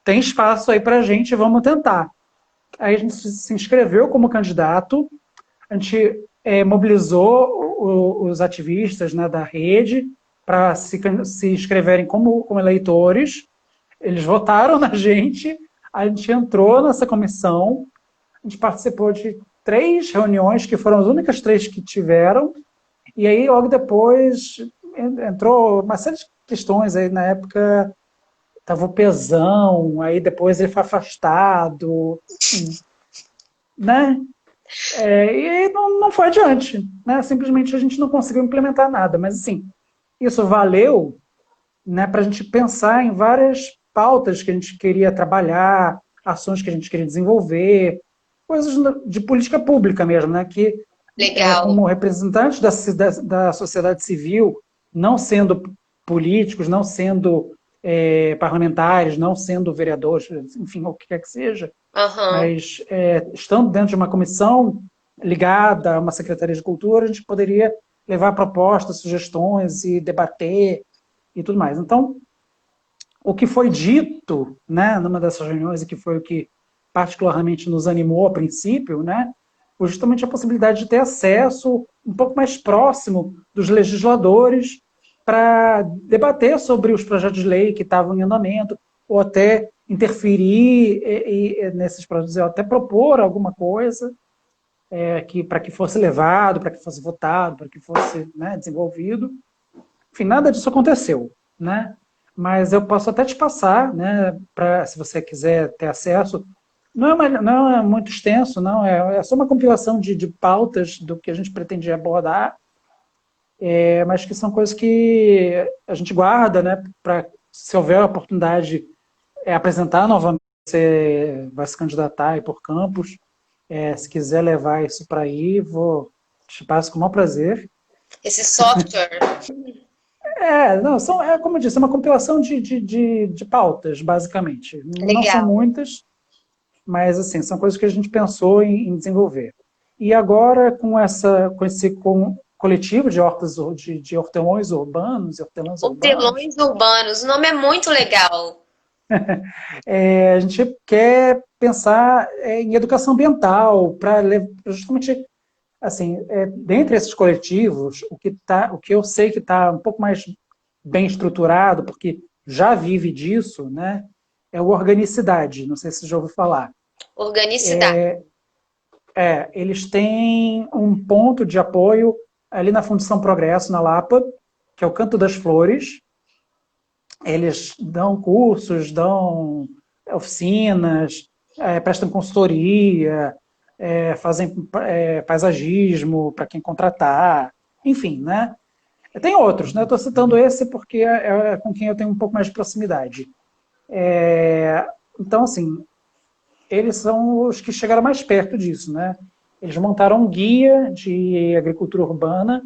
Tem espaço aí para a gente, vamos tentar. Aí a gente se inscreveu como candidato, a gente mobilizou os ativistas, né, da rede para se inscreverem como eleitores. Eles votaram na gente, a gente entrou nessa comissão, a gente participou de 3 reuniões, que foram as únicas 3 que tiveram, e aí logo depois entrou uma série de questões. Aí na época estava o Pezão, aí depois ele foi afastado, né? E aí não foi adiante, né? Simplesmente a gente não conseguiu implementar nada. Mas assim, isso valeu, né, para a gente pensar em várias pautas que a gente queria trabalhar, ações que a gente queria desenvolver, coisas de política pública mesmo, né? Que Legal. como representantes da sociedade civil, não sendo políticos, não sendo parlamentares, não sendo vereadores, enfim, o que quer que seja, Aham. mas estando dentro de uma comissão ligada a uma secretaria de cultura, a gente poderia levar propostas, sugestões e debater e tudo mais. Então, o que foi dito, né, numa dessas reuniões, e que foi o que particularmente nos animou a princípio, né, foi justamente a possibilidade de ter acesso um pouco mais próximo dos legisladores para debater sobre os projetos de lei que estavam em andamento, ou até interferir nesses projetos, ou até propor alguma coisa para que fosse levado, para que fosse votado, para que fosse, né, desenvolvido. Enfim, nada disso aconteceu, né? Mas eu posso até te passar, né, se você quiser ter acesso. Não é muito extenso, não, é só uma compilação de pautas do que a gente pretendia abordar, mas que são coisas que a gente guarda, né, para, se houver a oportunidade, apresentar novamente. Você vai se candidatar aí por campus, se quiser levar isso para aí, te passo com o maior prazer. Esse software. Não, como eu disse, é uma compilação de pautas, basicamente. Não são Legal. muitas, mas assim, são coisas que a gente pensou em desenvolver. E agora, com esse coletivo de de hortelões urbanos e hortelãs urbanos, Hortelões urbanos. O nome é muito legal. a gente quer pensar em educação ambiental, para justamente, assim, dentre esses coletivos, o que eu sei que está um pouco mais bem estruturado, porque já vive disso, né, é o Organicidade. Não sei se você já ouviu falar. Organicidade. Eles têm um ponto de apoio ali na Fundição Progresso, na Lapa, que é o Canto das Flores. Eles dão cursos, dão oficinas, prestam consultoria, fazem paisagismo para quem contratar, enfim, né? Tem outros, né? Estou citando esse porque é com quem eu tenho um pouco mais de proximidade. Então, assim, eles são os que chegaram mais perto disso, né? Eles montaram um guia de agricultura urbana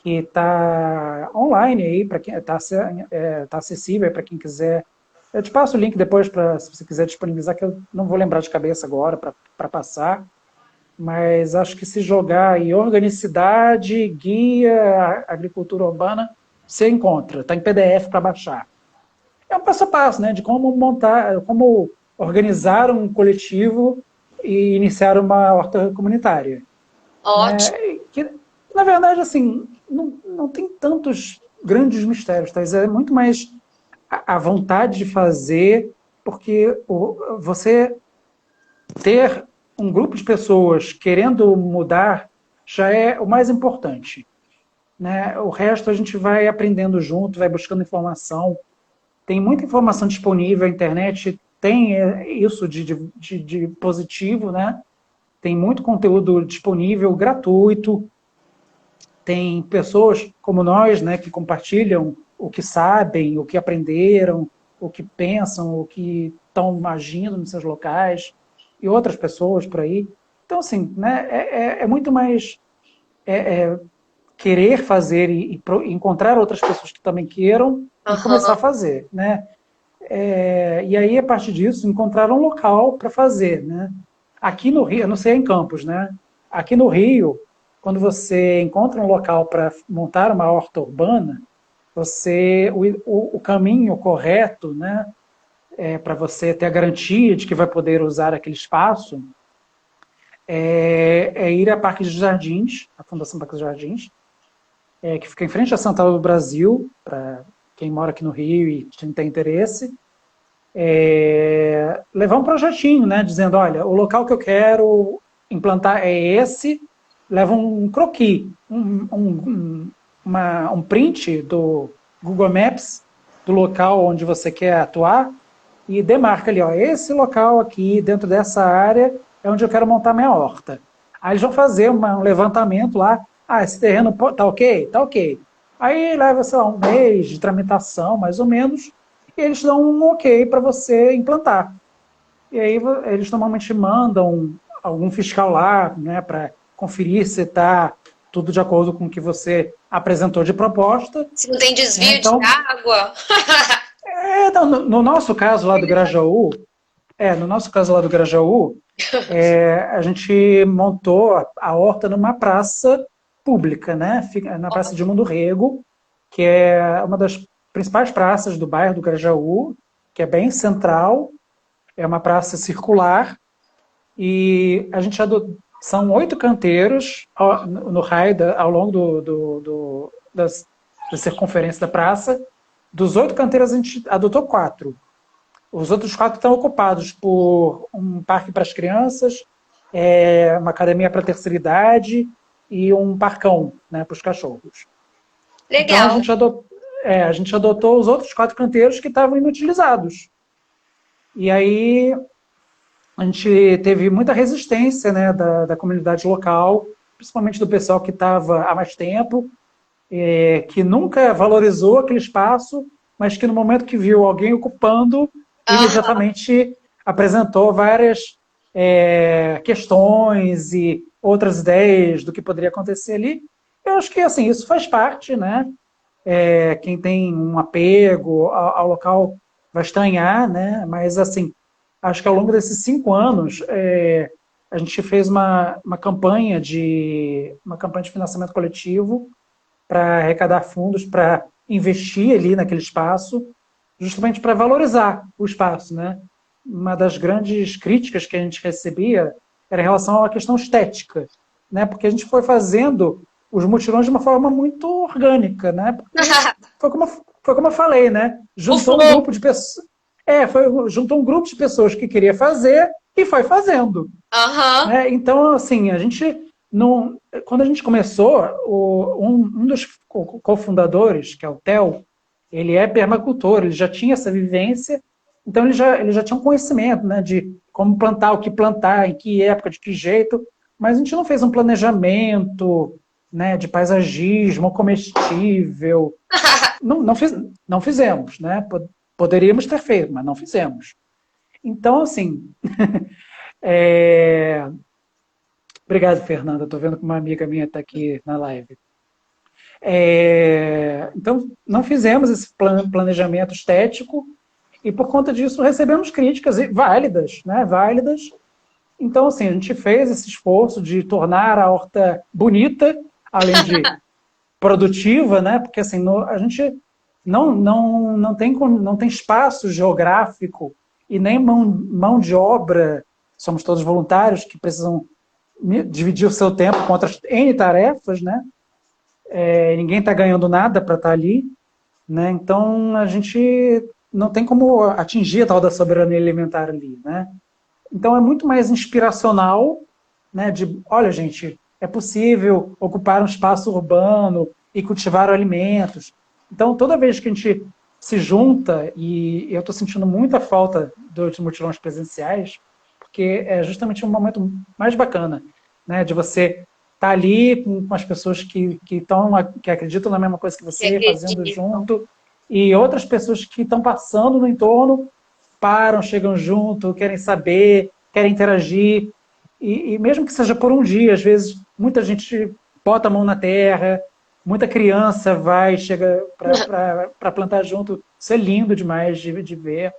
que está online aí, para quem tá acessível para quem quiser. Eu te passo o link depois, se você quiser disponibilizar, que eu não vou lembrar de cabeça agora para passar, mas acho que se jogar aí organicidade, guia, agricultura urbana, você encontra, está em PDF para baixar. É um passo a passo, né, de como organizar um coletivo e iniciar uma horta comunitária, né? Ótimo. Que, na verdade, assim, não tem tantos grandes mistérios, tá? É muito mais a vontade de fazer, porque você ter um grupo de pessoas querendo mudar já é o mais importante, né? O resto a gente vai aprendendo junto, vai buscando informação. Tem muita informação disponível, a internet tem isso de positivo, né? Tem muito conteúdo disponível, gratuito. tem pessoas como nós, né, que compartilham o que sabem, o que aprenderam, o que pensam, o que estão agindo nos seus locais, e outras pessoas por aí. Então, assim, né, é muito mais querer fazer e encontrar outras pessoas que também queiram e começar a Aham. fazer, né? E aí, a partir disso, encontrar um local para fazer, né? Aqui no Rio, eu não sei em Campos, né? Aqui no Rio, quando você encontra um local para montar uma horta urbana, o caminho correto, né, para você ter a garantia de que vai poder usar aquele espaço, é ir a Parque dos Jardins, a Fundação Parque dos Jardins, que fica em frente à Central do Brasil, para quem mora aqui no Rio e tem interesse, levar um projetinho, né, dizendo, olha, o local que eu quero implantar é esse, leva um croquis, um print do Google Maps, do local onde você quer atuar, e demarca ali, ó, esse local aqui, dentro dessa área, é onde eu quero montar minha horta. Aí eles vão fazer um levantamento lá, esse terreno tá ok? Tá ok. Aí leva, sei lá, um mês de tramitação, mais ou menos, e eles dão um ok para você implantar. E aí eles normalmente mandam algum fiscal lá, né, para conferir se está tudo de acordo com o que você apresentou de proposta. Se não tem Né? desvio de Então, água. então, no nosso caso lá do Grajaú, no nosso caso lá do Grajaú, a gente montou a horta numa praça pública, né? Fica na Praça de Mundo Rego, que é uma das principais praças do bairro do Grajaú, que é bem central, é uma praça circular, e a gente são 8 canteiros no raio, ao longo da circunferência da praça. Dos 8 canteiros, a gente adotou 4. Os outros 4 estão ocupados por um parque para as crianças, uma academia para a terceira idade e um parcão, né, para os cachorros. Então, Legal. a gente adotou os outros 4 canteiros que estavam inutilizados. E aí a gente teve muita resistência, né, da comunidade local, principalmente do pessoal que estava há mais tempo, que nunca valorizou aquele espaço, mas que no momento que viu alguém ocupando, imediatamente apresentou várias questões e outras ideias do que poderia acontecer ali. Eu acho que assim, isso faz parte, né? Quem tem um apego ao local vai estranhar, né? Mas assim, acho que ao longo desses 5 anos a gente fez uma campanha de financiamento coletivo para arrecadar fundos para investir ali naquele espaço, justamente para valorizar o espaço, né? Uma das grandes críticas que a gente recebia era em relação à questão estética, né? Porque a gente foi fazendo os mutirões de uma forma muito orgânica, né? Porque foi como eu falei, né? Juntou um grupo de pessoas, juntou um grupo de pessoas que queria fazer e foi fazendo. Né? Então, assim, a gente não, quando a gente começou, um dos cofundadores, que é o Theo, ele é permacultor, ele já tinha essa vivência, então ele já tinha um conhecimento, né, de como plantar, o que plantar, em que época, de que jeito, mas a gente não fez um planejamento, né, de paisagismo comestível. Não fizemos, né? Poderíamos ter feito, mas não fizemos. Então, assim, obrigado, Fernanda. Estou vendo que uma amiga minha está aqui na live. Então, não fizemos esse planejamento estético e, por conta disso, recebemos críticas válidas, né? Válidas. Então, assim, a gente fez esse esforço de tornar a horta bonita, além de produtiva, né? Porque, assim, a gente não tem espaço geográfico e nem mão de obra. Somos todos voluntários que precisam dividir o seu tempo com outras N tarefas, né? Ninguém está ganhando nada para estar ali, né? Então a gente não tem como atingir a tal da soberania alimentar ali, né? Então é muito mais inspiracional, né? De, olha, gente, é possível ocupar um espaço urbano e cultivar alimentos. Então toda vez que a gente se junta, e eu estou sentindo muita falta dos mutirões presenciais, porque é justamente um momento mais bacana, né? De você tá ali com as pessoas que acreditam na mesma coisa que Que você, fazendo acreditam. junto, e outras pessoas que estão passando no entorno, param, chegam junto, querem saber, querem interagir, e mesmo que seja por um dia, às vezes muita gente bota a mão na terra, muita criança vai, chega para plantar junto, isso é lindo demais de ver.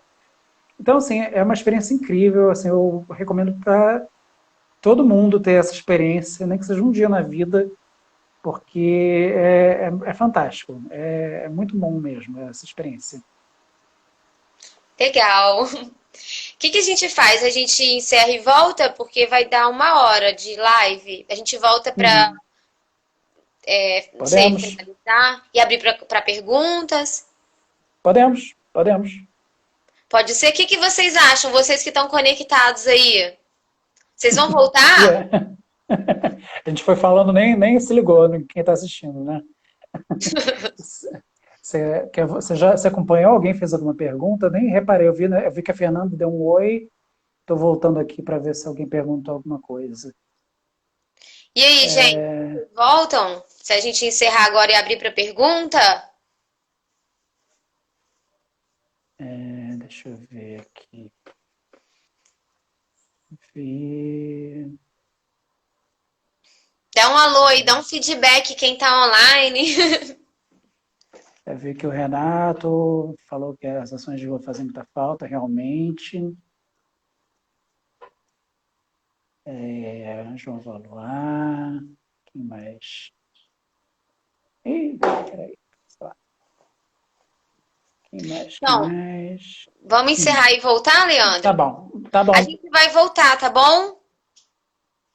Então, assim, é uma experiência incrível, assim, eu recomendo para todo mundo ter essa experiência, nem que seja um dia na vida, porque é fantástico, é muito bom mesmo essa experiência. Legal. O que que a gente faz? A gente encerra e volta, porque vai dar 1 hora de live. A gente volta para, Uhum. não sei, Podemos, finalizar e abrir para perguntas. podemos. Pode ser. O que que vocês acham? Vocês que estão conectados aí. Vocês vão voltar? Yeah. A gente foi falando, nem se ligou em quem está assistindo, né? Você acompanhou? Alguém fez alguma pergunta? Nem reparei, eu vi que a Fernanda deu um oi. Estou voltando aqui para ver se alguém perguntou alguma coisa. E aí, gente, voltam? Se a gente encerrar agora e abrir para pergunta? Deixa eu ver aqui. Vi. Dá um alô aí, dá um feedback quem tá online. Eu vi que o Renato falou que as ações de rua fazem muita falta, realmente. João Valois. Quem mais? Ih, peraí. Sei lá. Quem mais? Quem Então, mais? vamos encerrar e voltar, Tá Leandro? bom, tá A bom. gente vai voltar, tá bom?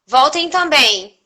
Voltem também.